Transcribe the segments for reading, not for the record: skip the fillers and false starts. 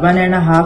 1.5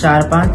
4-5،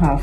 1/2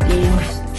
3